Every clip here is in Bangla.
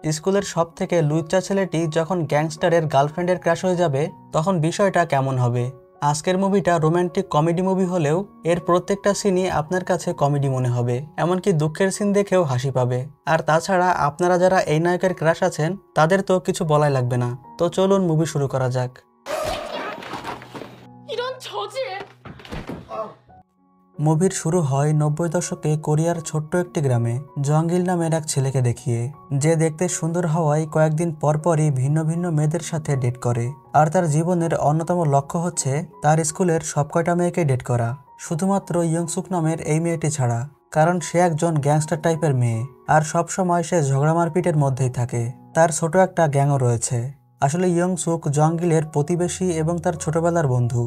স্কুলের সবথেকে লুচ্চা ছেলেটি যখন গ্যাংস্টারের গার্লফ্রেন্ডের ক্রাশ হয়ে যাবে তখন বিষয়টা কেমন হবে। আজকের মুভিটা রোমান্টিক কমেডি মুভি হলেও এর প্রত্যেকটা সিনই আপনার কাছে কমেডি মনে হবে, এমনকি দুঃখের সিন দেখেও হাসি পাবে। আর তাছাড়া আপনারা যারা এই নায়কের ক্রাশ আছেন তাদের তো কিছু বলাই লাগবে না। তো চলুন মুভি শুরু করা যাক। মুভির শুরু হয় 90 দশকে কোরিয়ার ছোট্ট একটি গ্রামে জঙ্গিল নামের এক ছেলেকে দেখিয়ে, যে দেখতে সুন্দর হওয়ায় কয়েকদিন পরপরই ভিন্ন ভিন্ন মেয়েদের সাথে ডেট করে। আর তার জীবনের অন্যতম লক্ষ্য হচ্ছে তার স্কুলের সবকয়টা মেয়েকে ডেট করা, শুধুমাত্র ইয়ংসুক নামের এই মেয়েটি ছাড়া, কারণ সে একজন গ্যাংস্টার টাইপের মেয়ে আর সব সময় সে ঝগড়া মারপিটের মধ্যেই থাকে। তার ছোট একটা গ্যাংও রয়েছে। আসলে ইয়ংসুক জঙ্গিলের প্রতিবেশী এবং তার ছোটবেলার বন্ধু।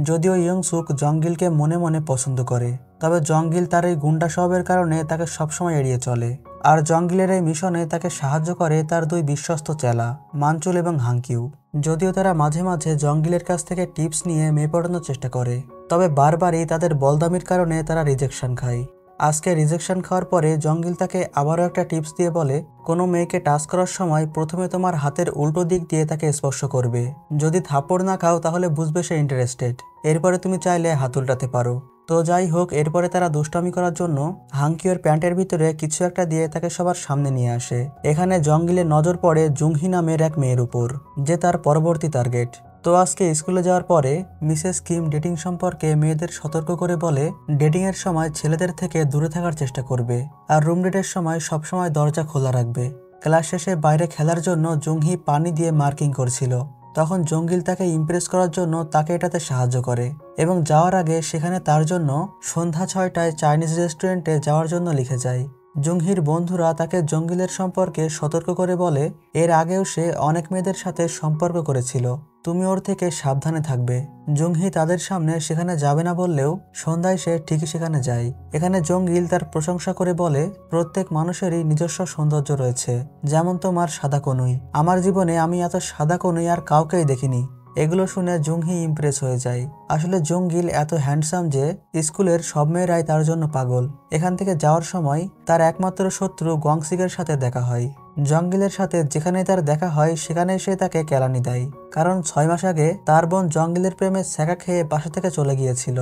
যদিও ইয়ংসুক জঙ্গিলকে মনে মনে পছন্দ করে, তবে জঙ্গিল তার এই গুন্ডা স্বভাবের কারণে তাকে সবসময় এড়িয়ে চলে। আর জঙ্গিলের এই মিশনে তাকে সাহায্য করে তার দুই বিশ্বস্ত চেলা মানচুল এবং হাংকিউ। যদিও তারা মাঝে মাঝে জঙ্গিলের কাছ থেকে টিপস নিয়ে মেয়ে পড়ানোর চেষ্টা করে, তবে বারবারই তাদের বলদামির কারণে তারা রিজেকশন খায়। আজকে রিজেকশন খাওয়ার পরে জঙ্গিল তাকে আবারও একটা টিপস দিয়ে বলে, কোনো মেয়েকে টাচ করার সময় প্রথমে তোমার হাতের উল্টো দিক দিয়ে তাকে স্পর্শ করবে। যদি থাপ্পড় না খাও তাহলে বুঝবে সে ইন্টারেস্টেড, এরপরে তুমি চাইলে হাত উল্টাতে পারো। তো যাই হোক, এরপরে তারা দুষ্টামি করার জন্য হাংকিওর প্যান্টের ভিতরে কিছু একটা দিয়ে তাকে সবার সামনে নিয়ে আসে। এখানে জঙ্গিলের নজর পড়ে জুংহি নামের এক মেয়ের উপর, যে তার পরবর্তী টার্গেট। তো আজকে স্কুলে যাওয়ার পরে মিসেস কিম ডেটিং সম্পর্কে মেয়েদের সতর্ক করে বলে, ডেটিং এর সময় ছেলেদের থেকে দূরে থাকার চেষ্টা করবে আর রুম ডেটের সময় সবসময় দরজা খোলা রাখবে। ক্লাস শেষে বাইরে খেলার জন্য জুংহি পানি দিয়ে মার্কিং করছিল, তখন জঙ্গিল তাকে ইমপ্রেস করার জন্য তাকে এটাতে সাহায্য করে এবং যাওয়ার আগে সেখানে তার জন্য সন্ধ্যা 6টায় চাইনিজ রেস্টুরেন্টে যাওয়ার জন্য লিখে যায়। জুংহির বন্ধুরা তাকে জঙ্গিলের সম্পর্কে সতর্ক করে বলে, এর আগেও সে অনেক মেয়েদের সাথে সম্পর্ক করেছিল, তুমি ওর থেকে সাবধানে থাকবে। জুংহি তাদের সামনে সেখানে যাবে না বললেও সন্ধ্যায় সে ঠিকই সেখানে যায়। এখানে জঙ্গিল তার প্রশংসা করে বলে, প্রত্যেক মানুষেরই নিজস্ব সৌন্দর্য রয়েছে, যেমন তোমার সাদা কনুই। আমার জীবনে আমি এত সাদা কনুই আর কাউকেই দেখিনি। এগুলো শুনে জুংহি ইমপ্রেস হয়ে যায়। আসলে জঙ্গিল এত হ্যান্ডসাম যে স্কুলের সব মেয়েরাই তার জন্য পাগল। এখান থেকে যাওয়ার সময় তার একমাত্র শত্রু গংসিকের সাথে দেখা হয়। জঙ্গিলের সাথে যেখানে তার দেখা হয় সেখানে সে তাকে কেলানি দেয়, কারণ 6 মাস আগে তার বোন জঙ্গিলের প্রেমে ছ্যাঁকা খেয়ে বাসা থেকে চলে গিয়েছিল।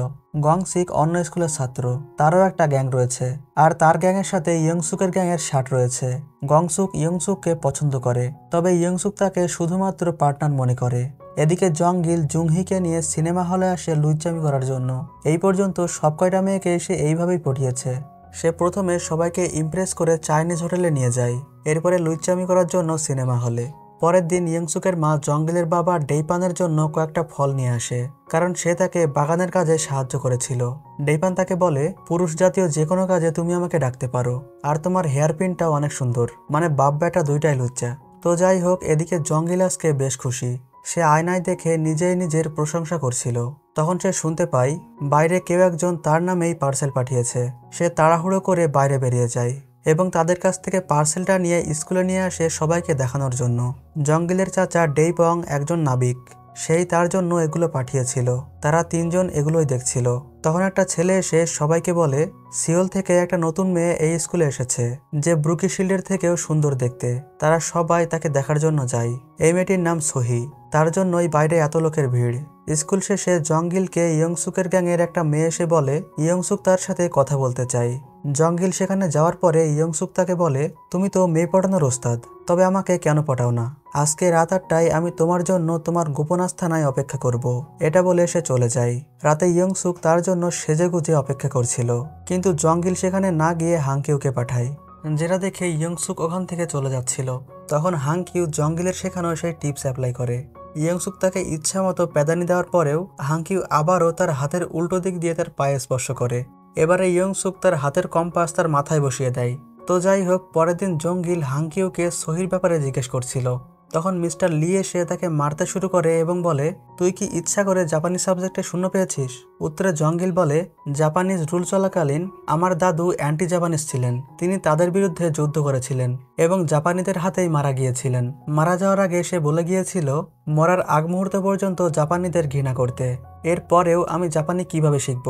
গংসিক অন্য স্কুলের ছাত্র, তারও একটা গ্যাং রয়েছে, আর তার গ্যাংয়ের সাথে ইয়ংসুকের গ্যাংয়ের শার্ট রয়েছে। গংসুক ইয়ংসুককে পছন্দ করে, তবে ইয়ংসুক তাকে শুধুমাত্র পার্টনার মনে করে। এদিকে জঙ্গিল জুংহিকে নিয়ে সিনেমা হলে আসে লুচ্চামি করার জন্য। এই পর্যন্ত সব কয়টা মেয়েকে সে এইভাবেই পটিয়েছে। সে প্রথমে সবাইকে ইমপ্রেস করে চাইনিজ হোটেলে নিয়ে যায়, এরপরে লুচ্চামি করার জন্য সিনেমা হলে। পরের দিন ইয়ংসুকের মা জঙ্গিলের বাবা ডেইপানের জন্য কয়েকটা ফল নিয়ে আসে, কারণ সে তাকে বাগানের কাজে সাহায্য করেছিল। ডেইপান তাকে বলে, পুরুষ জাতীয় যে কোনো কাজে তুমি আমাকে ডাকতে পারো, আর তোমার হেয়ার পিনটাও অনেক সুন্দর, মানে বাপ বেটা দুইটাই লুচ্চা। তো যাই হোক, এদিকে জঙ্গিল আজকে বেশ খুশি। সে আয়নায় দেখে নিজেই নিজের প্রশংসা করছিল, তখন সে শুনতে পায় বাইরে কেউ একজন তার নামেই পার্সেল পাঠিয়েছে। সে তাড়াহুড়ো করে বাইরে বেরিয়ে যায় এবং তাদের কাছ থেকে পার্সেলটা নিয়ে স্কুলে নিয়ে আসে সবাইকে দেখানোর জন্য। জঙ্গিলের চাচা ডেইপং একজন নাবিক, সেই তার জন্য এগুলো পাঠিয়েছিল। তারা 3 জন এগুলোই দেখছিল। তখন একটা ছেলে এসে সবাইকে বলে, সিওল থেকে একটা নতুন মেয়ে এই স্কুলে এসেছে, যে ব্রুকি শিল্ডের থেকেও সুন্দর দেখতে। তারা সবাই তাকে দেখার জন্য যায়। এই মেয়েটির নাম সোহি, তার জন্যই বাইরে এত লোকের ভিড়। স্কুল শেষে জঙ্গিলকে ইয়ংসুকের গ্যাংয়ের একটা মেয়ে এসে বলে ইয়ংসুক তার সাথে কথা বলতে চায়। জঙ্গিল সেখানে যাওয়ার পরে ইয়ংসুক তাকে বলে, তুমি তো মেয়ে পটানোর ওস্তাদ, তবে আমাকে কেন পটাও না? আজকে রাত 8টায় আমি তোমার জন্য তোমার গোপন আস্থানায় অপেক্ষা করব। এটা বলে সে চলে যায়। রাতে ইয়ংসুক তার জন্য সেজেগুজে অপেক্ষা করছিল, কিন্তু জঙ্গিল সেখানে না গিয়ে হাংকিউকে পাঠায়, যেটা দেখে ইয়ংসুক ওখান থেকে চলে যাচ্ছিল। তখন হাংকিউ জঙ্গিলের শেখানো সেই টিপস অ্যাপ্লাই করে। ইয়ংসুক তাকে ইচ্ছা মতো প্যাদানি দেওয়ার পরেও হাংকিউ আবারও তার হাতের উল্টো দিক দিয়ে তার পায়ে স্পর্শ করে। এবারে ইয়ংসুক তার হাতের কম্পাস তার মাথায় বসিয়ে দেয়। তো যাই হোক, পরের দিন জঙ্গিল হাংকিউকে সোহির ব্যাপারে জিজ্ঞেস করছিল। তখন মিস্টার লি এসে তাকে মারতে শুরু করে এবং বলে, তুই কি ইচ্ছা করে জাপানি সাবজেক্টে 0 পেয়েছিস? উত্তরে জঙ্গিল বলে, জাপানিজ রুল চলাকালীন আমার দাদু অ্যান্টি জাপানিজ ছিলেন, তিনি তাদের বিরুদ্ধে যুদ্ধ করেছিলেন এবং জাপানিদের হাতেই মারা গিয়েছিলেন। মারা যাওয়ার আগে সে বলে গিয়েছিল মরার আগ মুহূর্ত পর্যন্ত জাপানিদের ঘৃণা করতে। এর পরেও আমি জাপানি কিভাবে শিখব?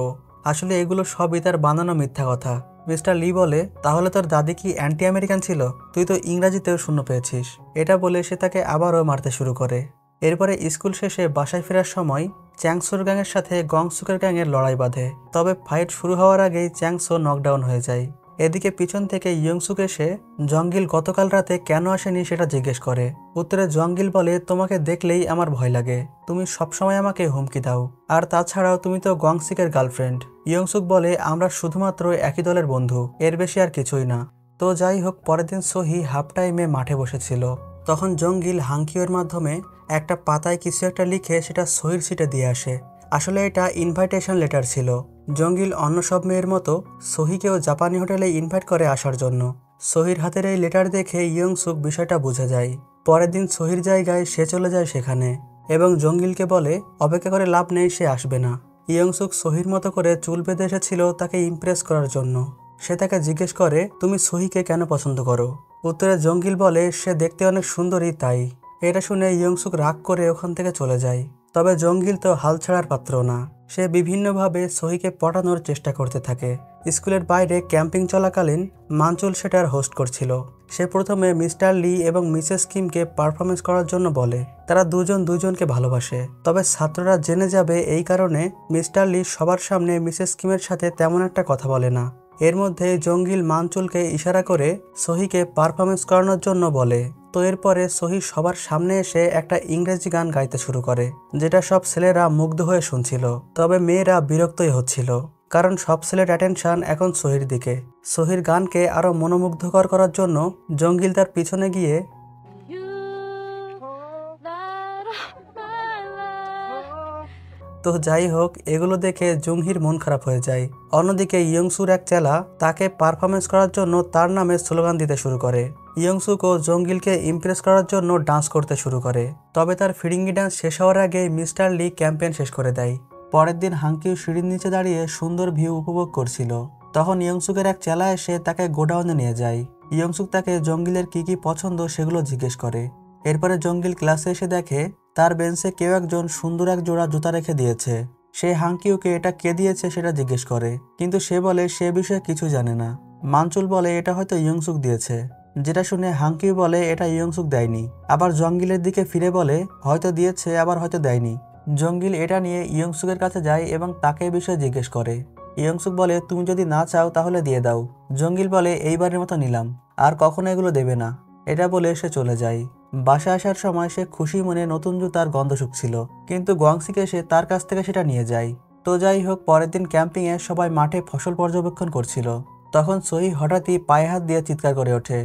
আসলে এগুলো সবই তার বানানো মিথ্যা কথা। মিস্টার লি বলে, তাহলে তোর দাদি কি অ্যান্টি আমেরিকান ছিল? তুই তো ইংরাজিতেও শূন্য পেয়েছিস। এটা বলে সে তাকে আবারও মারতে শুরু করে। এরপরে স্কুল শেষে বাসায় ফেরার সময় চ্যাংসোর গ্যাংয়ের সাথে গংসুকের গ্যাংয়ের লড়াই বাঁধে। তবে ফাইট শুরু হওয়ার আগেই চ্যাংসো নকডাউন হয়ে যায়। এদিকে পিছন থেকে ইয়ংসুক এসে জঙ্গিল গতকাল রাতে কেন আসেনি সেটা জিজ্ঞেস করে। উত্তরে জঙ্গিল বলে, তোমাকে দেখলেই আমার ভয় লাগে, তুমি সবসময় আমাকে হুমকি দাও, আর তাছাড়াও তুমি তো গংসিকের গার্লফ্রেন্ড। ইয়ংসুক বলে, আমরা শুধুমাত্র একই দলের বন্ধু, এর বেশি আর কিছুই না। তো যাই হোক, পরের দিন সোহি হাফ টাইমে মাঠে বসেছিল। তখন জঙ্গিল হাংকিওর মাধ্যমে একটা পাতায় কিছু একটা লিখে সেটা সোহির সিটে দিয়ে আসে। আসলে এটা ইনভাইটেশন লেটার ছিল। জঙ্গিল অন্য সব মেয়ের মতো সোহিকেও জাপানি হোটেলে ইনভাইট করে আসার জন্য। সোহির হাতের এই লেটার দেখে ইয়ংসুক বিষয়টা বুঝে যায়। পরের দিন সোহির জায়গায় সে চলে যায় সেখানে এবং জঙ্গিলকে বলে অপেক্ষা করে লাভ নেই, সে আসবে না। ইয়ংসুক সোহির মতো করে চুল বেঁধে এসেছিল তাকে ইমপ্রেস করার জন্য। সে তাকে জিজ্ঞেস করে, তুমি সোহিকে কেন পছন্দ করো? উত্তরে জঙ্গিল বলে, সে দেখতে অনেক সুন্দরী তাই। এটা শুনে ইয়ংসুক রাগ করে ওখান থেকে চলে যায়। তবে জঙ্গিল তো হাল ছাড়ার পাত্র না। সে বিভিন্নভাবে সোহিকে পটানোর চেষ্টা করতে থাকে। স্কুলের বাইরে ক্যাম্পিং চলাকালীন মানচুল সেটার হোস্ট করছিল। সে প্রথমে মিস্টার লি এবং মিসেস কিমকে পারফরমেন্স করার জন্য বলে। তারা দুজন দুজনকে ভালোবাসে। তবে ছাত্ররা জেনে যাবে এই কারণে মিস্টার লি সবার সামনে মিসেস কিমের সাথে তেমন একটা কথা বলে না। এর মধ্যে জঙ্গিল মানচুলকে ইশারা করে সোহিকে পারফরমেন্স করানোর জন্য বলে। তো এরপরে সোহি সবার সামনে এসে একটা ইংরেজি গান গাইতে শুরু করে, যেটা সব ছেলেরা মুগ্ধ হয়ে শুনছিল। তবে মেয়েরা বিরক্তই হচ্ছিল, কারণ সব ছেলের অ্যাটেনশন এখন সোহির দিকে। সোহির গানকে আরো মনোমুগ্ধকর করার জন্য জঙ্গিল তার পিছনে গিয়ে তো যাই হোক, এগুলো দেখে জুংহির মন খারাপ হয়ে যায়। অন্যদিকে ইয়ংসুর এক চেলা তাকে পারফরমেন্স করার জন্য তার নামে স্লোগান দিতে শুরু করে। ইয়ংসুক ও জঙ্গিলকে ইমপ্রেস করার জন্য ডান্স করতে শুরু করে। তবে তার ফিরিঙ্গি ডান্স শেষ হওয়ার আগে মিস্টার লি ক্যাম্পেইন শেষ করে দেয়। পরের দিন হাংকিও সিঁড়ির নিচে দাঁড়িয়ে সুন্দর ভিউ উপভোগ করছিল। তখন ইয়ংসুকের এক চেলা এসে তাকে গোডাউনে নিয়ে যায়। ইয়ংসুক তাকে জঙ্গিলের কি কি পছন্দ সেগুলো জিজ্ঞেস করে। এরপরে জঙ্গিল ক্লাসে এসে দেখে তার বেঞ্চে কেউ একজন সুন্দর এক জোড়া জুতা রেখে দিয়েছে। সে হাংকিউকে এটা কে দিয়েছে সেটা জিজ্ঞেস করে, কিন্তু সে বলে সে বিষয়ে কিছু জানে না। মানচুল বলে এটা হয়তো ইয়ংসুক দিয়েছে, যেটা শুনে হাংকিউ বলে এটা ইয়ংসুক দেয়নি। আবার জঙ্গিলের দিকে ফিরে বলে হয়তো দিয়েছে, আবার হয়তো দেয়নি। জঙ্গিল এটা নিয়ে ইয়ংসুকের কাছে যায় এবং তাকে এই বিষয়ে জিজ্ঞেস করে। ইয়ংসুক বলে তুমি যদি না চাও তাহলে দিয়ে দাও। জঙ্গিল বলে এইবারের মতো নিলাম, আর কখনো এগুলো দেবে না। এটা বলে সে চলে যায়। বাসায় আসার সময় সে খুশি মনে নতুন জুতার গন্ধ শুকছিল, কিন্তু গংসিক এসে তার কাছ থেকে সেটা নিয়ে যায়। তো যাই হোক, পরের দিন ক্যাম্পিংয়ে সবাই মাঠে ফসল পর্যবেক্ষণ করছিল। তখন সোহি হঠাৎই পায়ে হাত দিয়ে চিৎকার করে ওঠে।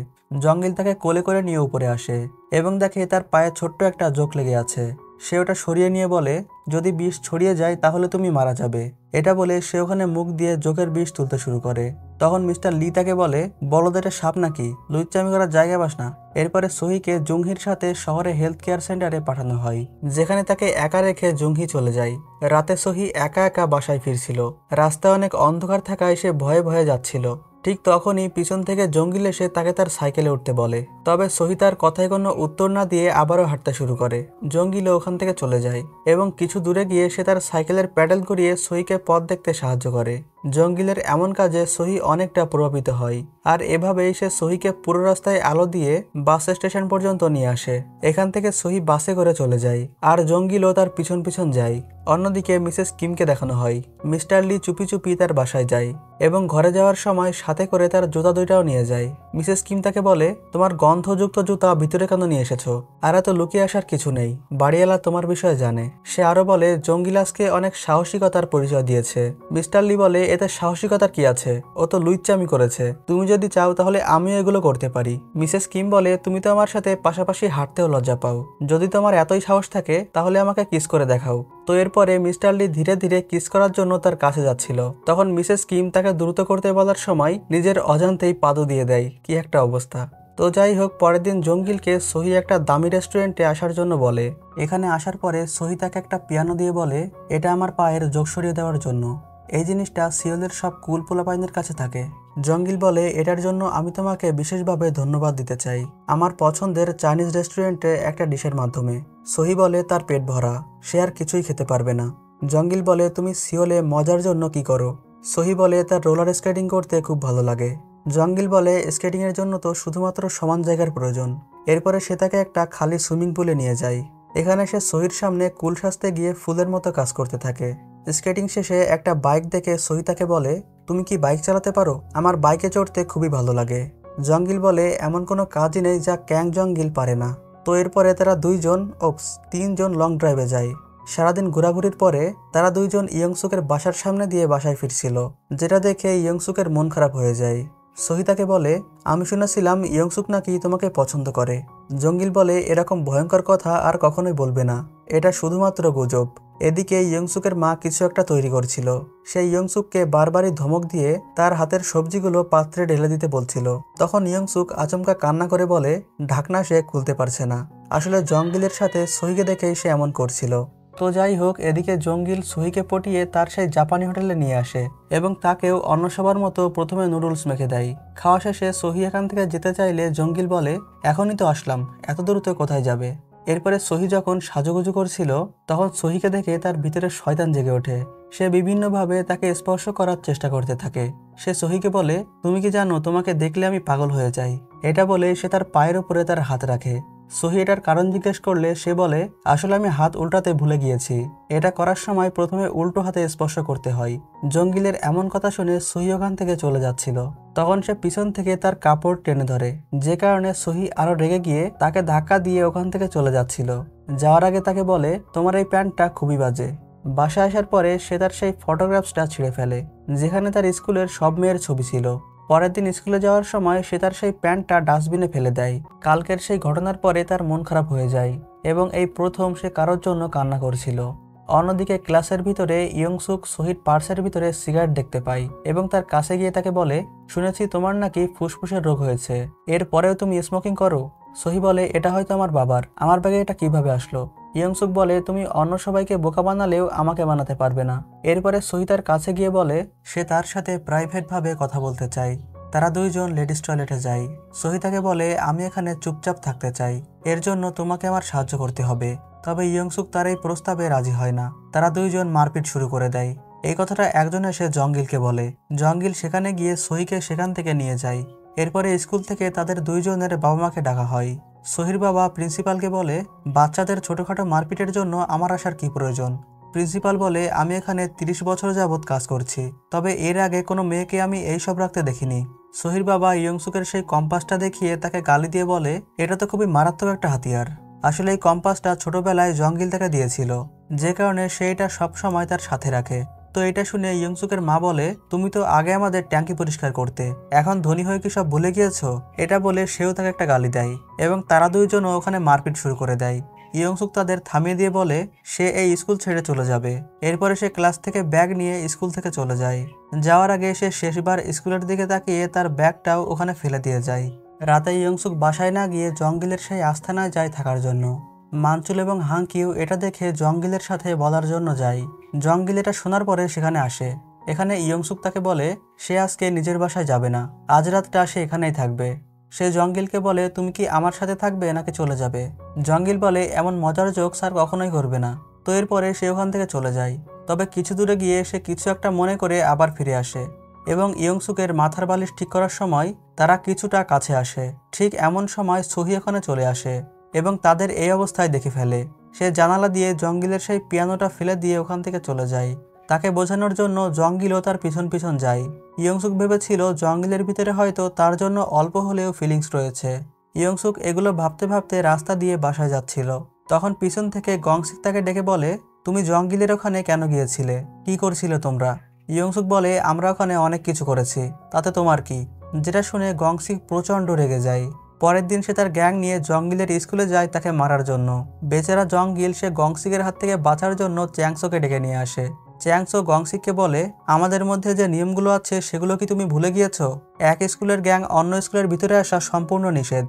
জঙ্গিল তাকে কোলে করে নিয়ে উপরে আসে এবং দেখে তার পায়ে ছোট্ট একটা জোক লেগে আছে। সে ওটা সরিয়ে নিয়ে বলে, যদি বিষ ছড়িয়ে যায় তাহলে তুমি মারা যাবে। এটা বলে সে ওখানে মুখ দিয়ে জোকের বিষ তুলতে শুরু করে। তখন মিস্টার লি তাকে বলে, বলদ এটা সাপ নাকি, লুচ্চামি করার জায়গা পাস না। এরপরে সোহিকে জুংহির সাথে শহরে হেলথ কেয়ার সেন্টারে পাঠানো হয়, যেখানে তাকে একা রেখে জুংহি চলে যায়। রাতে সোহি একা একা বাসায় ফিরছিল। রাস্তায় অনেক অন্ধকার থাকায় সে ভয়ে ভয়ে যাচ্ছিল। ঠিক তখনই পিছন থেকে জঙ্গিল এসে তাকে তার সাইকেলে উঠতে বলে। তবে সোহি তার কথায় কোনো উত্তর না দিয়ে আবারও হাঁটতে শুরু করে। জঙ্গিলও ওখান থেকে চলে যায় এবং কিছু দূরে গিয়ে সে তার সাইকেলের প্যাডেল ঘুরিয়ে সোহিকে পথ দেখতে সাহায্য করে। জঙ্গিলের এমন কাজে সোহি অনেকটা প্রভাবিত হয়, আর এভাবেই সে সোহিকে পুরো রাস্তায় আলো দিয়ে বাস স্টেশন পর্যন্ত নিয়ে আসে। এখান থেকে সোহি বাসে করে চলে যায়, আর জঙ্গিলও তার পিছন পিছন যায়। অন্যদিকে মিসেস কিমকে দেখানো হয় মিস্টার লি চুপি চুপি তার বাসায় যায় এবং ঘরে যাওয়ার সময় সাথে করে তার জুতা দুইটাও নিয়ে যায়। মিসেস কিম তাকে বলে, তোমার গন্ধযুক্ত জুতা ভিতরে কেন নিয়ে এসেছো? আর এত লুকিয়ে আসার কিছু নেই, বাড়িওয়ালা তোমার বিষয়ে জানে। সে আরো বলে জঙ্গিলাসকে অনেক সাহসিকতার পরিচয় দিয়েছে। মিস্টার লি বলে, এতে সাহসিকতার কি আছে, ও তো লুইচ্চামি করেছে। তুমি যদি চাও তাহলে আমিও এগুলো করতে পারি। মিসেস কিম বলে, তুমি তো আমার সাথে পাশাপাশি হাঁটতেও লজ্জা পাও। যদি তোমার এতই সাহস থাকে তাহলে আমাকে কিস করে দেখাও। তো এরপরে মিস্টার লি ধীরে ধীরে কিস করার জন্য তার কাছে যাচ্ছিল। তখন মিসেস কিম তাকে দ্রুত করতে বলার সময় নিজের অজান্তেই পাদু দিয়ে দেয়। কি একটা অবস্থা। তো যাই হোক, পরের দিন জঙ্গিলকে সোহি একটা দামি রেস্টুরেন্টে আসার জন্য বলে। এখানে আসার পরে সোহি তাকে একটা পিয়ানো দিয়ে বলে, এটা আমার পায়ের যোগ সরিয়ে দেওয়ার জন্য। এই জিনিসটা সিওলের সব কুল পোলাপাইনের কাছে থাকে। জঙ্গিল বলে, এটার জন্য আমি তোমাকে বিশেষভাবে ধন্যবাদ দিতে চাই, আমার পছন্দের চাইনিজ রেস্টুরেন্টে একটা ডিশের মাধ্যমে। সোহি বলে তার পেট ভরা, সে আর কিছুই খেতে পারবে না। জঙ্গিল বলে, তুমি সিওলে মজার জন্য কি করো? সহি বলে তার রোলার স্কেটিং করতে খুব ভালো লাগে। জঙ্গিল বলে স্কেটিংয়ের জন্য তো শুধুমাত্র সমান জায়গার প্রয়োজন। এরপরে সে তাকে একটা খালি সুইমিং পুলে নিয়ে যায়। এখানে সে সহির সামনে কুল সাজতে গিয়ে ফুলের মতো কাজ করতে থাকে। স্কেটিং শেষে একটা বাইক দেখে সহি তাকে বলে, তুমি কি বাইক চালাতে পারো? আমার বাইকে চড়তে খুবই ভালো লাগে। জঙ্গিল বলে, এমন কোনো কাজই নেই যা ক্যাং জঙ্গিল পারে না। তো এরপরে তারা তিনজন লং ড্রাইভে যায়। সারাদিন ঘোরাঘুরির পরে তারা দুইজন ইয়ংসুকের বাসার সামনে দিয়ে বাসায় ফিরছিল, যেটা দেখে ইয়ংসুকের মন খারাপ হয়ে যায়। সহি তাকে বলে, আমি শুনেছিলাম ইয়ংসুক নাকি তোমাকে পছন্দ করে। জঙ্গিল বলে, এরকম ভয়ঙ্কর কথা আর কখনোই বলবে না, এটা শুধুমাত্র গুজব। এদিকে ইয়ংসুকের মা কিছু একটা তৈরি করছিল। সেই ইয়ংসুককে বারবারই ধমক দিয়ে তার হাতের সবজিগুলো পাত্রে ঢেলে দিতে বলছিল। তখন ইয়ংসুক আচমকা কান্না করে বলে, ঢাকনা সে খুলতে পারছে না। আসলে জঙ্গিলের সাথে সহিকে দেখেই সে এমন করছিল। তো যাই হোক, এদিকে জঙ্গিল সহিকে পটিয়ে তার সেই জাপানি হোটেলে নিয়ে আসে এবং তাকেও অন্য সবার মতো প্রথমে নুডলস মেখে দেয়। খাওয়া শেষে সহি এখান থেকে যেতে চাইলে জঙ্গিল বলে, এখনই তো আসলাম, এত দ্রুত কোথায় যাবে? এরপরে সহি যখন সাজুগুজু করছিল তখন সহিকে দেখে তার ভিতরে শয়তান জেগে ওঠে। সে বিভিন্নভাবে তাকে স্পর্শ করার চেষ্টা করতে থাকে। সে সহিকে বলে, তুমি কি জানো তোমাকে দেখলে আমি পাগল হয়ে যাই? এটা বলে সে তার পায়ের উপরে তার হাত রাখে। সহি এটার কারণ জিজ্ঞেস করলে সে বলে, আসলে আমি হাত উল্টাতে ভুলে গিয়েছি। এটা করার সময় প্রথমে উল্টো হাতে স্পর্শ করতে হয়। জঙ্গিলের এমন কথা শুনে সহি ওখান থেকে চলে যাচ্ছিল। তখন সে পিছন থেকে তার কাপড় টেনে ধরে, যে কারণে সহি আরো রেগে গিয়ে তাকে ধাক্কা দিয়ে ওখান থেকে চলে যাচ্ছিল। যাওয়ার আগে তাকে বলে, তোমার এই প্যান্টটা খুবই বাজে। বাসায় আসার পরে সে তার সেই ফটোগ্রাফসটা ছিঁড়ে ফেলে, যেখানে তার স্কুলের সব মেয়ের ছবি ছিল। পরের দিন স্কুলে যাওয়ার সময় সে তার সেই প্যান্টটা ডাস্টবিনে ফেলে দেয়। কালকের সেই ঘটনার পরে তার মন খারাপ হয়ে যায় এবং এই প্রথম সে কারোর জন্য কান্না করছিল। অন্যদিকে ক্লাসের ভিতরে ইয়ংসুক সহির পার্সের ভিতরে সিগারেট দেখতে পায় এবং তার কাছে গিয়ে তাকে বলে, শুনেছি তোমার নাকি ফুসফুসের রোগ হয়েছে, এরপরেও তুমি স্মোকিং করো? সহি বলে, এটা হয়তো আমার বাবার, আমার ব্যাগে এটা কিভাবে আসলো? ইয়ংসুক বলে, তুমি অন্য সবাইকে বোকা বানালেও আমাকে বানাতে পারবে না। এরপরে সহি তার কাছে গিয়ে বলে সে তার সাথে প্রাইভেটভাবে কথা বলতে চায়। তারা দুইজন লেডিস টয়লেটে যায়। সহি তাকে বলে, আমি এখানে চুপচাপ থাকতে চাই, এর জন্য তোমাকে আমার সাহায্য করতে হবে। তবে ইয়ংসুক তার এই প্রস্তাবে রাজি হয় না। তারা দুইজন মারপিট শুরু করে দেয়। এই কথাটা একজন এসে জঙ্গিলকে বলে। জঙ্গিল সেখানে গিয়ে সহিকে সেখান থেকে নিয়ে যায়। এরপরে স্কুল থেকে তাদের দুইজনের বাবা মাকে ডাকা হয়। সহির বাবা প্রিন্সিপালকে বলে, বাচ্চাদের ছোটখাটো মারপিটের জন্য আমার আসার কি প্রয়োজন? প্রিন্সিপাল বলে, আমি এখানে 30 বছর যাবৎ কাজ করছি, তবে এর আগে কোনো মেয়েকে আমি এইসব রাখতে দেখিনি। সহির বাবা ইয়ংসুকের সেই কম্পাসটা দেখিয়ে তাকে গালি দিয়ে বলে, এটা তো খুবই মারাত্মক একটা হাতিয়ার। আসলে এই কম্পাসটা ছোটবেলায় জঙ্গিল তাকে দিয়েছিল, যে কারণে সে এটা সবসময় তার সাথে রাখে। তো এটা শুনে ইয়ংসুকের মা বলে, তুমি তো আগে আমাদের ট্যাঙ্কি পরিষ্কার করতে, এখন ধনী হয়ে কি সব ভুলে গিয়েছো? এটা বলে সেও তাকে একটা গালি দেয় এবং তারা দুইজনও ওখানে মারপিট শুরু করে দেয়। ইয়ংসুক তাদের থামিয়ে দিয়ে বলে সে এই স্কুল ছেড়ে চলে যাবে। এরপরে সে ক্লাস থেকে ব্যাগ নিয়ে স্কুল থেকে চলে যায়। যাওয়ার আগে সে শেষবার স্কুলের দিকে তাকিয়ে তার ব্যাগটাও ওখানে ফেলে দিয়ে যায়। রাতে ইয়ংসুক বাসায় না গিয়ে জঙ্গিলের সেই আস্তানায় যায় থাকার জন্য। মানচুল এবং হাংকিউ এটা দেখে জঙ্গিলের সাথে বলার জন্য যায়। জঙ্গিল এটা শোনার পরে সেখানে আসে। এখানে ইয়ংসুক তাকে বলে সে আজকে নিজের বাসায় যাবে না, আজ রাতটা সে এখানেই থাকবে। সে জঙ্গিলকে বলে, তুমি কি আমার সাথে থাকবে নাকি চলে যাবে? জঙ্গিল বলে, এমন মজার জোক স্যার কখনোই করবে না। তো এরপরে সে ওখান থেকে চলে যায়। তবে কিছু দূরে গিয়ে সে কিছু একটা মনে করে আবার ফিরে আসে এবং ইয়ংসুকের মাথার বালিশ ঠিক করার সময় তারা কিছুটা কাছে আসে। ঠিক এমন সময় সহি ওখানে চলে আসে এবং তাদের এই অবস্থায় দেখে ফেলে। সে জানালা দিয়ে জঙ্গিলের সেই পিয়ানোটা ফেলে দিয়ে ওখান থেকে চলে যায়। তাকে বোঝানোর জন্য জঙ্গিলও তার পিছন পিছন যায়। ইয়ংসুক ভেবেছিল জঙ্গিলের ভিতরে হয়তো তার জন্য অল্প হলেও ফিলিংস রয়েছে। ইয়ংসুক এগুলো ভাবতে ভাবতে রাস্তা দিয়ে বাসায় যাচ্ছিল। তখন পিছন থেকে গংসিক তাকে ডেকে বলে, তুমি জঙ্গিলের ওখানে কেন গিয়েছিলে? কি করছিলে তোমরা? ইয়ংসুক বলে, আমরা ওখানে অনেক কিছু করেছি, তাতে তোমার কি? যেটা শুনে গংসিক প্রচণ্ড রেগে যায়। পরের দিন সে তার গ্যাং নিয়ে জঙ্গিলের স্কুলে যায় তাকে মারার জন্য। বেচারা জঙ্গিল সে গংসিকের হাত থেকে বাঁচার জন্য চ্যাংসোকে ডেকে নিয়ে আসে। চ্যাংসো গংসিককে বলে, আমাদের মধ্যে যে নিয়মগুলো আছে সেগুলো কি তুমি ভুলে গিয়েছো? এক স্কুলের গ্যাং অন্য স্কুলের ভিতরে আসা সম্পূর্ণ নিষেধ।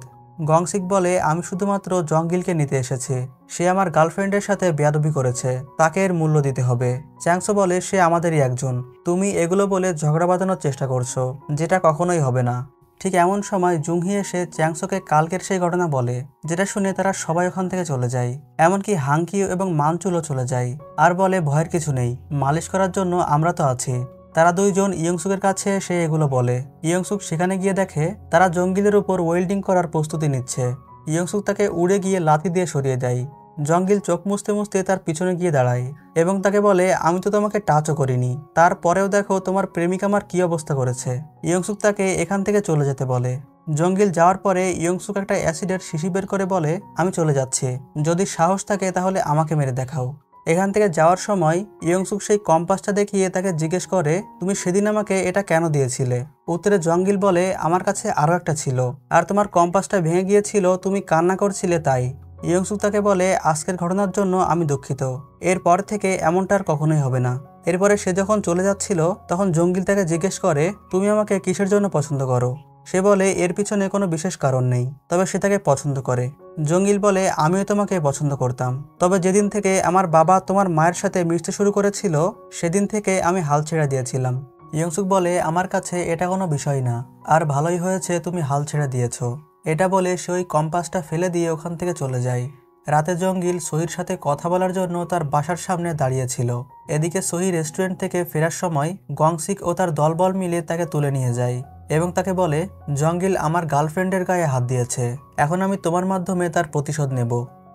গংসিক বলে, আমি শুধুমাত্র জঙ্গিলকে নিতে এসেছি, সে আমার গার্লফ্রেন্ডের সাথে বেয়াদবি করেছে, তাকে এর মূল্য দিতে হবে। চ্যাংসো বলে, সে আমাদেরই একজন, তুমি এগুলো বলে ঝগড়া বাঁধানোর চেষ্টা করছো, যেটা কখনোই হবে না। ঠিক এমন সময় জুংহি এসে চ্যাংসোকে কালকের সেই ঘটনা বলে, যেটা শুনে তারা সবাই ওখান থেকে চলে যায়। এমনকি হাংকিও এবং মানচুলও চলে যায় আর বলে, ভয়ের কিছু নেই, মালিশ করার জন্য আমরা তো আছি। তারা দুইজন ইয়ংসুকের কাছে এসে এগুলো বলে। ইয়ংসুক সেখানে গিয়ে দেখে তারা জঙ্গিলের উপর ওয়েল্ডিং করার প্রস্তুতি নিচ্ছে। ইয়ংসুক তাকে উড়ে গিয়ে লাথি দিয়ে সরিয়ে দেয়। জঙ্গিল চোখ মুছতে মুছতে তার পিছনে গিয়ে দাঁড়ায় এবং তাকে বলে, আমি তো তোমাকে টাচও করিনি, তারপরেও দেখো তোমার প্রেমিক আমার কি অবস্থা করেছে। ইয়ংসুক তাকে এখান থেকে চলে যেতে বলে। জঙ্গিল যাওয়ার পরে ইয়ংসুক একটা অ্যাসিডের শিশি বের করে বলে, আমি চলে যাচ্ছি, যদি সাহস থাকে তাহলে আমাকে মেরে দেখাও। এখান থেকে যাওয়ার সময় ইয়ংসুক সেই কম্পাসটা দেখিয়ে তাকে জিজ্ঞেস করে, তুমি সেদিন আমাকে এটা কেন দিয়েছিলে? উত্তরে জঙ্গিল বলে, আমার কাছে আরও একটা ছিল, আর তোমার কম্পাসটা ভেঙে গিয়েছিল, তুমি কান্না করছিলে তাই। ইয়ংসুক তাকে বলে, আজকের ঘটনার জন্য আমি দুঃখিত, এরপর থেকে এমনটা আর কখনোই হবে না। এরপরে সে যখন চলে যাচ্ছিল তখন জঙ্গিল তাকে জিজ্ঞেস করে, তুমি আমাকে কিসের জন্য পছন্দ করো? সে বলে, এর পিছনে কোনো বিশেষ কারণ নেই, তবে সে তাকে পছন্দ করে। জঙ্গিল বলে, আমিও তোমাকে পছন্দ করতাম, তবে যেদিন থেকে আমার বাবা তোমার মায়ের সাথে মিশতে শুরু করেছিল সেদিন থেকে আমি হাল ছেড়ে দিয়েছিলাম। ইয়ংসুক বলে, আমার কাছে এটা কোনো বিষয় না, আর ভালোই হয়েছে তুমি হাল ছেড়ে দিয়েছো। এটা বলে সে ওই কম্পাসটা ফেলে দিয়ে ওখান থেকে চলে যায়। রাতে জঙ্গিল সহির সাথে কথা বলার জন্য তার বাসার সামনে দাঁড়িয়েছিল। এদিকে সহি রেস্টুরেন্ট থেকে ফেরার সময় গংসিক ও তার দলবল মিলে তাকে তুলে নিয়ে যায় এবং তাকে বলে, জঙ্গিল আমার গার্লফ্রেন্ডের গায়ে হাত দিয়েছে, এখন আমি তোমার মাধ্যমে তার প্রতিশোধ নেব।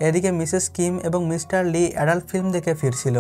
এদিকে মিসেস কিম এবং মিস্টার লি অ্যাডাল্ট ফিল্ম দেখে ফিরছিল।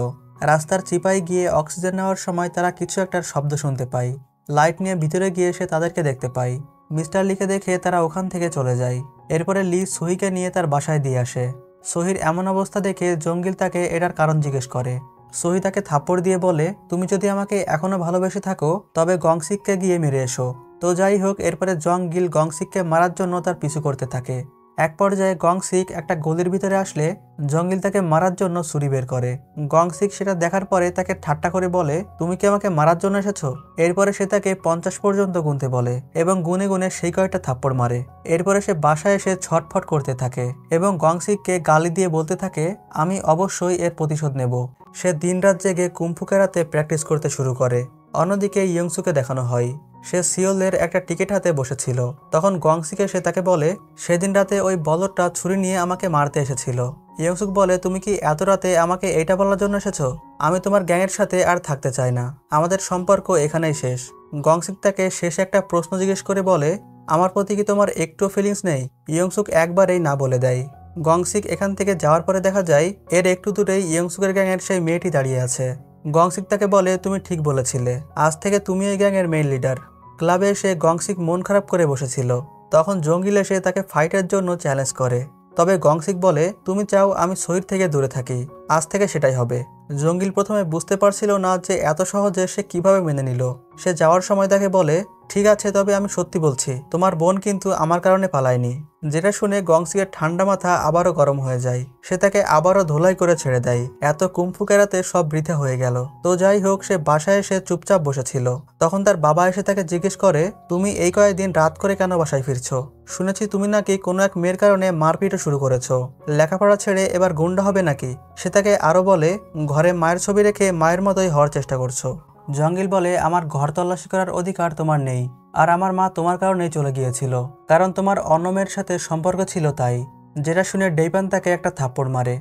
রাস্তার চিপায় গিয়ে অক্সিজেন নেওয়ার সময় তারা কিছু একটার শব্দ শুনতে পায়। লাইট নিয়ে ভিতরে গিয়ে সে তাদেরকে দেখতে পায়। মিস্টার লিকে দেখে তারা ওখান থেকে চলে যায়। এরপরে লি সহিকে নিয়ে তার বাসায় দিয়ে আসে। সহির এমন অবস্থা দেখে জঙ্গিল তাকে এটার কারণ জিজ্ঞেস করে। সহি তাকে থাপ্পড় দিয়ে বলে, তুমি যদি আমাকে এখনো ভালোবেসে থাকো তবে গংসিককে গিয়ে মেরে এসো। তো যাই হোক, এরপরে জঙ্গিল গংসিককে মারার জন্য তার পিছু করতে থাকে। এক পর্যায়ে গংসিক একটা গলির ভিতরে আসলে জঙ্গিল তাকে মারার জন্য ছুরি বের করে। গংসিক সেটা দেখার পরে তাকে ঠাট্টা করে বলে, তুমি কি আমাকে মারার জন্য এসেছো? এরপরে সে তাকে 50 পর্যন্ত গুনতে বলে এবং গুনে গুনে সেই কয়েকটা থাপ্পড় মারে। এরপরে সে বাসায় এসে ছটফট করতে থাকে এবং গংসিককে গালি দিয়ে বলতে থাকে, আমি অবশ্যই এর প্রতিশোধ নেব। সে দিনরাত জেগে কুম্ফু ক্যারাতে প্র্যাকটিস করতে শুরু করে। অন্যদিকে ইয়ংসুকে দেখানো হয় সে সিওলের একটা টিকিট হাতে বসেছিল। তখন গংসিকে সে তাকে বলে, সেদিন রাতে ওই বলদটা ছুরি নিয়ে আমাকে মারতে এসেছিল। ইয়ংসুক বলে, তুমি কি এত রাতে আমাকে এইটা বলার জন্য এসেছো? আমি তোমার গ্যাংয়ের সাথে আর থাকতে চাই না, আমাদের সম্পর্ক এখানেই শেষ। গংসিক তাকে শেষে একটা প্রশ্ন জিজ্ঞেস করে বলে, আমার প্রতি কি তোমার একটু ফিলিংস নেই? ইয়ংসুক একবারেই না বলে দেয়। গংসিক এখান থেকে যাওয়ার পরে দেখা যায় এর একটু দূরেই ইয়ংসুকের গ্যাংয়ের সেই মেয়েটি দাঁড়িয়ে আছে। গংসিক তাকে বলে, তুমি ঠিক বলেছিলে, আজ থেকে তুমি এই গ্যাংয়ের মেইন লিডার। ক্লাবে এসে গংসিক মন খারাপ করে বসেছিল। তখন জঙ্গিল এসে তাকে ফাইটের জন্য চ্যালেঞ্জ করে। তবে গংসিক বলে, তুমি চাও আমি সহির থেকে দূরে থাকি, আজ থেকে সেটাই হবে। জঙ্গিল প্রথমে বুঝতে পারছিল না যে এত সহজে সে কিভাবে মেনে নিল। সে যাওয়ার সময় তাকে বলে, ঠিক আছে, তবে আমি সত্যি বলছি, তোমার বোন কিন্তু আমার কারণে পালায়নি। যেটা শুনে গংসিকের ঠান্ডা মাথা আবারও গরম হয়ে যায়। সে তাকে আবারও ধোলাই করে ছেড়ে দেয়। এত কুম্ফু ক্যারাতে সব বৃথা হয়ে গেল। তো যাই হোক, সে বাসায় এসে চুপচাপ বসেছিল। তখন তার বাবা এসে তাকে জিজ্ঞেস করে, তুমি এই কয়েকদিন রাত করে কেন বাসায় ফিরছো? শুনেছি তুমি নাকি কোনো এক মেয়ের কারণে মারপিটও শুরু করেছো। লেখাপড়া ছেড়ে এবার গুন্ডা হবে নাকি? সে তাকে আরও বলে, ঘরে মায়ের ছবি রেখে মায়ের মতোই হওয়ার চেষ্টা করছো। জঙ্গিল বলে, আমার ঘর তল্লাশি করার অধিকার তোমার নেই, আর আমার মা তোমার কারণেই চলে গিয়েছিল, কারণ তোমার অন্য মেয়ের সাথে সম্পর্ক ছিল তাই। যেটা শুনে ডেইপান তাকে একটা থাপ্পড় মারে।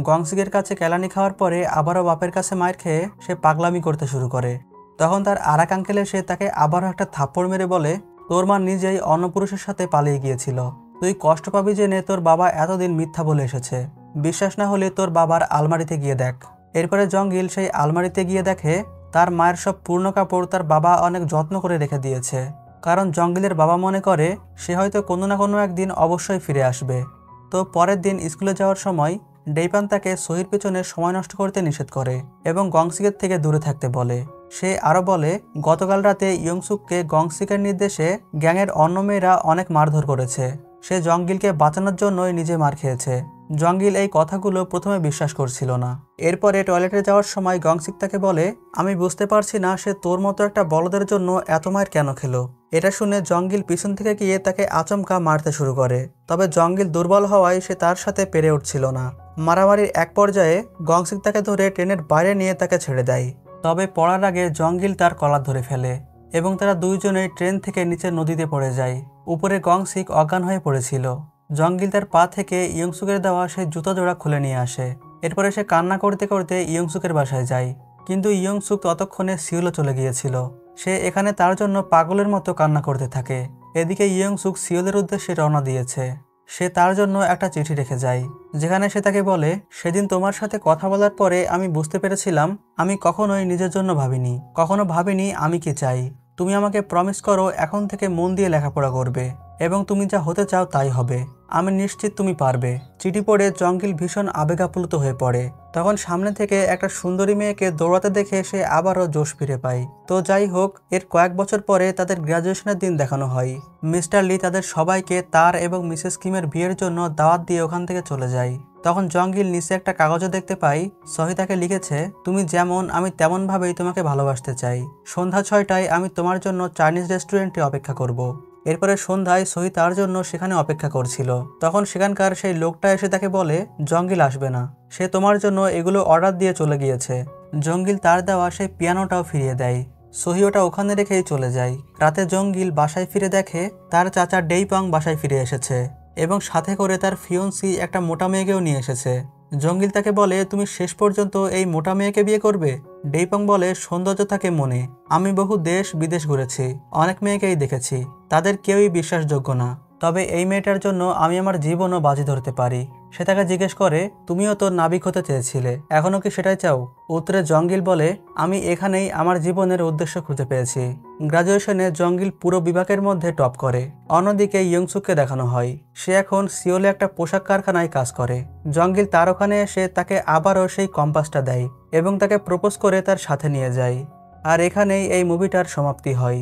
গংসিকের কাছে কেলানি খাওয়ার পরে আবারও বাপের কাছে মায়ের খেয়ে সে পাগলামি করতে শুরু করে। তখন তার আর এক আঙ্কেল এসে তাকে আবারও একটা থাপ্পড় মেরে বলে, তোর মা নিজেই অন্য পুরুষের সাথে পালিয়ে গিয়েছিল, তুই কষ্ট পাবি জেনে তোর বাবা এতদিন মিথ্যা বলে এসেছে। বিশ্বাস না হলে তোর বাবার আলমারিতে গিয়ে দেখ। এরপরে জঙ্গিল সেই আলমারিতে গিয়ে দেখে তার মায়ের সব পুরনো কাপড় তার বাবা অনেক যত্ন করে রেখে দিয়েছে, কারণ জঙ্গিলের বাবা মনে করে সে হয়তো কোনো না কোনো একদিন অবশ্যই ফিরে আসবে। তো পরের দিন স্কুলে যাওয়ার সময় ডেইপান তাকে সহির পেছনে সময় নষ্ট করতে নিষেধ করে এবং গংসিকের থেকে দূরে থাকতে বলে। সে আরও বলে, গতকাল রাতে ইয়ংসুককে গংসিকের নির্দেশে গ্যাংয়ের অন্য মেয়েরা অনেক মারধর করেছে, সে জঙ্গিলকে বাঁচানোর জন্যই নিজে মার খেয়েছে। জঙ্গিল এই কথাগুলো প্রথমে বিশ্বাস করছিল না। এরপরে টয়লেটে যাওয়ার সময় গংসিক তাকে বলে, আমি বুঝতে পারছি না সে তোর মতো একটা বলদের জন্য এত মায়ের কেন খেলো। এটা শুনে জঙ্গিল পিছন থেকে গিয়ে তাকে আচমকা মারতে শুরু করে। তবে জঙ্গিল দুর্বল হওয়ায় সে তার সাথে পেরে উঠছিল না। মারামারির এক পর্যায়ে গংসিক তাকে ধরে ট্রেনের বাইরে নিয়ে তাকে ছেড়ে দেয়। তবে পড়ার আগে জঙ্গিল তার কলার ধরে ফেলে এবং তারা দুইজনেই ট্রেন থেকে নিচে নদীতে পড়ে যায়। উপরে গংসিক অজ্ঞান হয়ে পড়েছিল। জঙ্গিল তার পা থেকে ইয়ংসুকের দেওয়া সেই জুতো জোড়া খুলে নিয়ে আসে। এরপরে সে কান্না করতে করতে ইয়ংসুকের বাসায় যায়। কিন্তু ইয়ং সুক ততক্ষণে সিওলে চলে গিয়েছিল। সে এখানে তার জন্য পাগলের মতো কান্না করতে থাকে। এদিকে ইয়ং সুক সিওলের উদ্দেশ্যে রওনা দিয়েছে। সে তার জন্য একটা চিঠি রেখে যায়, যেখানে সে তাকে বলে, সেদিন তোমার সাথে কথা বলার পরে আমি বুঝতে পেরেছিলাম আমি কখনোই নিজের জন্য ভাবিনি, কখনো ভাবিনি আমি কি চাই। তুমি আমাকে প্রমিস করো এখন থেকে মন দিয়ে লেখাপড়া করবে এবং তুমি যা হতে চাও তাই হবে। আমি নিশ্চিত তুমি পারবে। চিঠি পড়ে জঙ্গিল ভীষণ আবেগাপ্লুত হয়ে পড়ে। তখন সামনে থেকে একটা সুন্দরী মেয়েকে দৌড়াতে দেখে সে আবারও জোশ ফিরে পায়। তো যাই হোক, এর কয়েক বছর পরে তাদের গ্র্যাজুয়েশনের দিন দেখানো হয়। মিস্টার লি তাদের সবাইকে তার এবং মিসেস কিমের বিয়ের জন্য দাওয়াত দিয়ে ওখান থেকে চলে যায়। তখন জঙ্গিল নিচে একটা কাগজে দেখতে পাই সহি তাকে লিখেছে, তুমি যেমন আমি তেমন ভাবেই তোমাকে ভালোবাসতে চাই। সন্ধ্যা 6টায় আমি তোমার জন্য চাইনিজ রেস্টুরেন্টে অপেক্ষা করব। এরপরে সন্ধ্যায় সহি তার জন্য সেখানে অপেক্ষা করছিল। তখন সেখানকার সেই লোকটা এসে তাকে বলে, জঙ্গিল আসবে না, সে তোমার জন্য এগুলো অর্ডার দিয়ে চলে গিয়েছে। জঙ্গিল তার দেওয়া সেই পিয়ানোটাও ফিরিয়ে দেয়। সহি ওটা ওখানে রেখেই চলে যায়। রাতে জঙ্গিল বাসায় ফিরে দেখে তার চাচা ডেইপাং বাসায় ফিরে এসেছে এবং সাথে করে তার ফিয়ন্সি একটা মোটা মেয়েকেও নিয়ে এসেছে। জঙ্গিল তাকে বলে, তুমি শেষ পর্যন্ত এই মোটা মেয়েকে বিয়ে করবে? ডেইপাং বলে, সৌন্দর্য থাকে মনে, আমি বহু দেশ বিদেশ ঘুরেছি, অনেক মেয়েকেই দেখেছি, তাদের কেউই বিশ্বাসযোগ্য না, তবে এই মেয়েটার জন্য আমি আমার জীবনও বাজি ধরতে পারি। সে তাকে জিজ্ঞেস করে, তুমিও তো নাবিক হতে চেয়েছিলে, এখনো কি সেটাই চাও? উত্তরে জঙ্গিল বলে, আমি এখানেই আমার জীবনের উদ্দেশ্য খুঁজে পেয়েছি। গ্রাজুয়েশনে জঙ্গিল পুরো বিভাগের মধ্যে টপ করে। অন্যদিকে ইয়ংসুককে দেখানো হয় সে এখন সিওলে একটা পোশাক কারখানায় কাজ করে। জঙ্গিল তার ওখানে এসে তাকে আবারও সেই কম্পাসটা দেয় এবং তাকে প্রপোজ করে তার সাথে নিয়ে যায়। আর এখানেই এই মুভিটার সমাপ্তি হয়।